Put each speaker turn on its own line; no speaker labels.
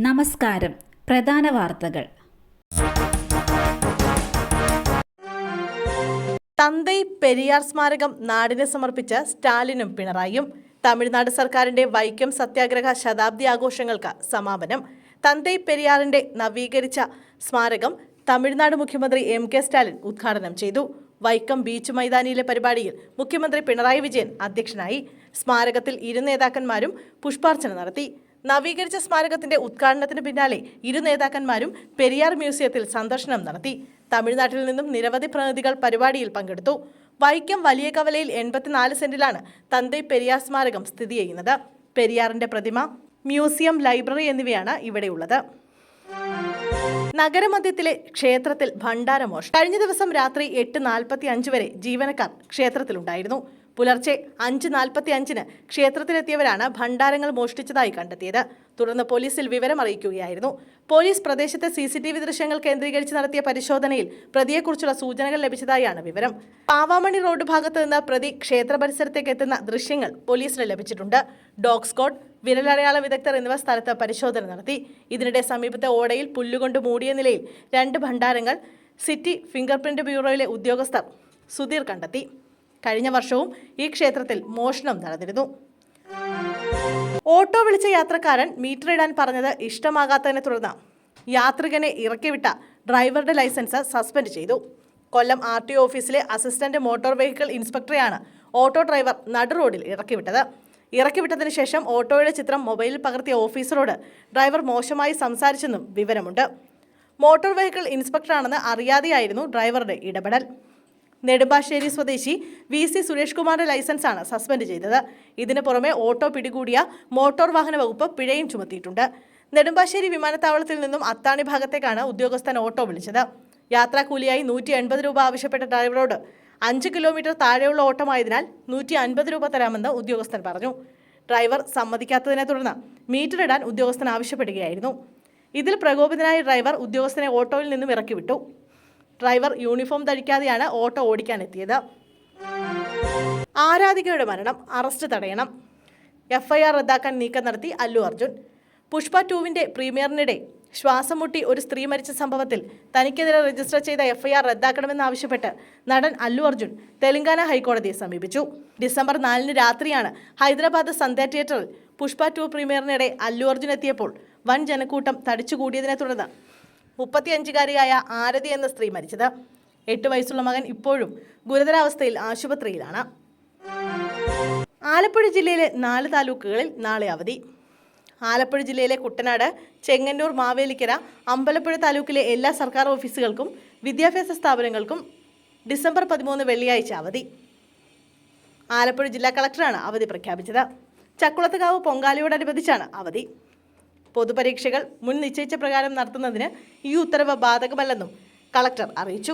നമസ്കാരം. പ്രധാന വാർത്തകൾ.
തന്തൈ പെരിയാർ സ്മാരകം നാടിന് സമർപ്പിച്ച സ്റ്റാലിനും പിണറായിയും. തമിഴ്നാട് സർക്കാരിന്റെ വൈക്കം സത്യാഗ്രഹ ശതാബ്ദി ആഘോഷങ്ങൾക്ക് സമാപനം. തന്തൈ പെരിയാറിന്റെ നവീകരിച്ച സ്മാരകം തമിഴ്നാട് മുഖ്യമന്ത്രി എം.കെ. സ്റ്റാലിൻ ഉദ്ഘാടനം ചെയ്തു. വൈക്കം ബീച്ച് മൈതാനിയിലെ പരിപാടിയിൽ മുഖ്യമന്ത്രി പിണറായി വിജയൻ അധ്യക്ഷനായി. സ്മാരകത്തിൽ ഇരു നേതാക്കന്മാരും പുഷ്പാർച്ചന നടത്തി. നവീകരിച്ച സ്മാരകത്തിന്റെ ഉദ്ഘാടനത്തിന് പിന്നാലെ ഇരു നേതാക്കന്മാരും പെരിയാർ മ്യൂസിയത്തിൽ സന്ദർശനം നടത്തി. തമിഴ്നാട്ടിൽ നിന്നും നിരവധി പ്രതിനിധികൾ പരിപാടിയിൽ പങ്കെടുത്തു. വൈക്കം വലിയ കവലയിൽ 84 സെന്റിലാണ് തന്തൈ പെരിയാർ സ്മാരകം സ്ഥിതി ചെയ്യുന്നത്. പെരിയാറിന്റെ പ്രതിമ, മ്യൂസിയം, ലൈബ്രറി എന്നിവയാണ് ഇവിടെയുള്ളത്. നഗരമധ്യത്തിലെ ക്ഷേത്രത്തിൽ ഭണ്ഡാരമോഷണം. കഴിഞ്ഞ ദിവസം രാത്രി 8:45 വരെ ജീവനക്കാർ ക്ഷേത്രത്തിലുണ്ടായിരുന്നു. പുലർച്ചെ 5:45 ക്ഷേത്രത്തിലെത്തിയവരാണ് ഭണ്ഡാരങ്ങൾ മോഷ്ടിച്ചതായി കണ്ടെത്തിയത്. തുടർന്ന് പോലീസിൽ വിവരം അറിയിക്കുകയായിരുന്നു. പോലീസ് പ്രദേശത്തെ CCTV ദൃശ്യങ്ങൾ കേന്ദ്രീകരിച്ച് നടത്തിയ പരിശോധനയിൽ പ്രതിയെക്കുറിച്ചുള്ള സൂചനകൾ ലഭിച്ചതായാണ് വിവരം. പാവാമണി റോഡ് ഭാഗത്ത് നിന്ന് പ്രതി ക്ഷേത്ര പരിസരത്തേക്ക് എത്തുന്ന ദൃശ്യങ്ങൾ പോലീസിന് ലഭിച്ചിട്ടുണ്ട്. ഡോഗ് സ്ക്വാഡ്, വിരലടയാള വിദഗ്ധർ എന്നിവർ സ്ഥലത്ത് പരിശോധന നടത്തി. ഇതിനിടെ സമീപത്തെ ഓടയിൽ പുല്ലുകൊണ്ട് മൂടിയ നിലയിൽ 2 ഭണ്ഡാരങ്ങൾ സിറ്റി ഫിംഗർ പ്രിന്റ് ബ്യൂറോയിലെ ഉദ്യോഗസ്ഥർ സുധീർ കണ്ടെത്തി. കഴിഞ്ഞ വർഷവും ഈ ക്ഷേത്രത്തിൽ മോഷണം നടന്നിരുന്നു. ഓട്ടോ വിളിച്ച യാത്രക്കാരൻ മീറ്റർ ഇടാൻ പറഞ്ഞത് ഇഷ്ടമാകാത്തതിനെ തുടർന്ന് യാത്രികനെ ഇറക്കിവിട്ട ഡ്രൈവറുടെ ലൈസൻസ് സസ്പെൻഡ് ചെയ്തു. കൊല്ലം RTO ഓഫീസിലെ അസിസ്റ്റന്റ് മോട്ടോർ വെഹിക്കിൾ ഇൻസ്പെക്ടറെയാണ് ഓട്ടോ ഡ്രൈവർ നടു റോഡിൽ ഇറക്കിവിട്ടത്. ഇറക്കിവിട്ടതിന് ശേഷം ഓട്ടോയുടെ ചിത്രം മൊബൈലിൽ പകർത്തിയ ഓഫീസറോട് ഡ്രൈവർ മോശമായി സംസാരിച്ചെന്നും വിവരമുണ്ട്. മോട്ടോർ വെഹിക്കിൾ ഇൻസ്പെക്ടറാണെന്ന് അറിയാതെയായിരുന്നു ഡ്രൈവറുടെ ഇടപെടൽ. നെടുമ്പാശ്ശേരി സ്വദേശി VC സുരേഷ് കുമാറിന്റെ ലൈസൻസാണ് സസ്പെൻഡ് ചെയ്തത്. ഇതിനു പുറമെ ഓട്ടോ പിടികൂടിയ മോട്ടോർ വാഹന വകുപ്പ് പിഴയും ചുമത്തിയിട്ടുണ്ട്. നെടുമ്പാശ്ശേരി വിമാനത്താവളത്തിൽ നിന്നും അത്താണി ഭാഗത്തേക്കാണ് ഉദ്യോഗസ്ഥൻ ഓട്ടോ വിളിച്ചത്. യാത്രാക്കൂലിയായി 180 രൂപ ആവശ്യപ്പെട്ട ഡ്രൈവറോട് 5 കിലോമീറ്റർ താഴെയുള്ള ഓട്ടമായതിനാൽ 150 രൂപ തരാമെന്ന് ഉദ്യോഗസ്ഥൻ പറഞ്ഞു. ഡ്രൈവർ സമ്മതിക്കാത്തതിനെ തുടർന്ന് മീറ്റർ ഇടാൻ ഉദ്യോഗസ്ഥൻ ആവശ്യപ്പെടുകയായിരുന്നു. ഇതിൽ പ്രകോപിതനായ ഡ്രൈവർ ഉദ്യോഗസ്ഥനെ ഓട്ടോയിൽ നിന്നും ഇറക്കിവിട്ടു. ഡ്രൈവർ യൂണിഫോം ധരിക്കാതെയാണ് ഓട്ടോ ഓടിക്കാനെത്തിയത്. ആരാധികയുടെ മരണം, അറസ്റ്റ് തടയണം. FIR റദ്ദാക്കാൻ നീക്കം നടത്തി അല്ലു അർജുൻ. പുഷ്പ 2 പ്രീമിയറിനിടെ ശ്വാസം മുട്ടി ഒരു സ്ത്രീ മരിച്ച സംഭവത്തിൽ തനിക്കെതിരെ രജിസ്റ്റർ ചെയ്ത FIR റദ്ദാക്കണമെന്നാവശ്യപ്പെട്ട് നടൻ അല്ലു അർജുൻ തെലങ്കാന ഹൈക്കോടതിയെ സമീപിച്ചു. ഡിസംബർ 4 രാത്രിയാണ് ഹൈദരാബാദ് സന്ധ്യ തിയേറ്ററിൽ പുഷ്പ 2 പ്രീമിയറിനിടെ അല്ലു അർജുൻ എത്തിയപ്പോൾ വൻ ജനക്കൂട്ടം തടിച്ചുകൂടിയതിനെ തുടർന്ന് 35-കാരിയായ ആരതി എന്ന സ്ത്രീ മരിച്ചത്. 8 വയസ്സുള്ള മകൻ ഇപ്പോഴും ഗുരുതരാവസ്ഥയിൽ ആശുപത്രിയിലാണ്. ആലപ്പുഴ ജില്ലയിലെ 4 താലൂക്കുകളിൽ നാളെ അവധി. ആലപ്പുഴ ജില്ലയിലെ കുട്ടനാട്, ചെങ്ങന്നൂർ, മാവേലിക്കര, അമ്പലപ്പുഴ താലൂക്കിലെ എല്ലാ സർക്കാർ ഓഫീസുകൾക്കും വിദ്യാഭ്യാസ സ്ഥാപനങ്ങൾക്കും ഡിസംബർ 13 വെള്ളിയാഴ്ച അവധി. ആലപ്പുഴ ജില്ലാ കളക്ടറാണ് അവധി പ്രഖ്യാപിച്ചത്. ചക്കുളത്തുകാവ് പൊങ്കാലയോടനുബന്ധിച്ചാണ് അവധി. പൊതുപരീക്ഷകൾ മുൻ നിശ്ചയിച്ച പ്രകാരം നടത്തുന്നതിന് ഈ ഉത്തരവ് ബാധകമല്ലെന്നും കളക്ടർ അറിയിച്ചു.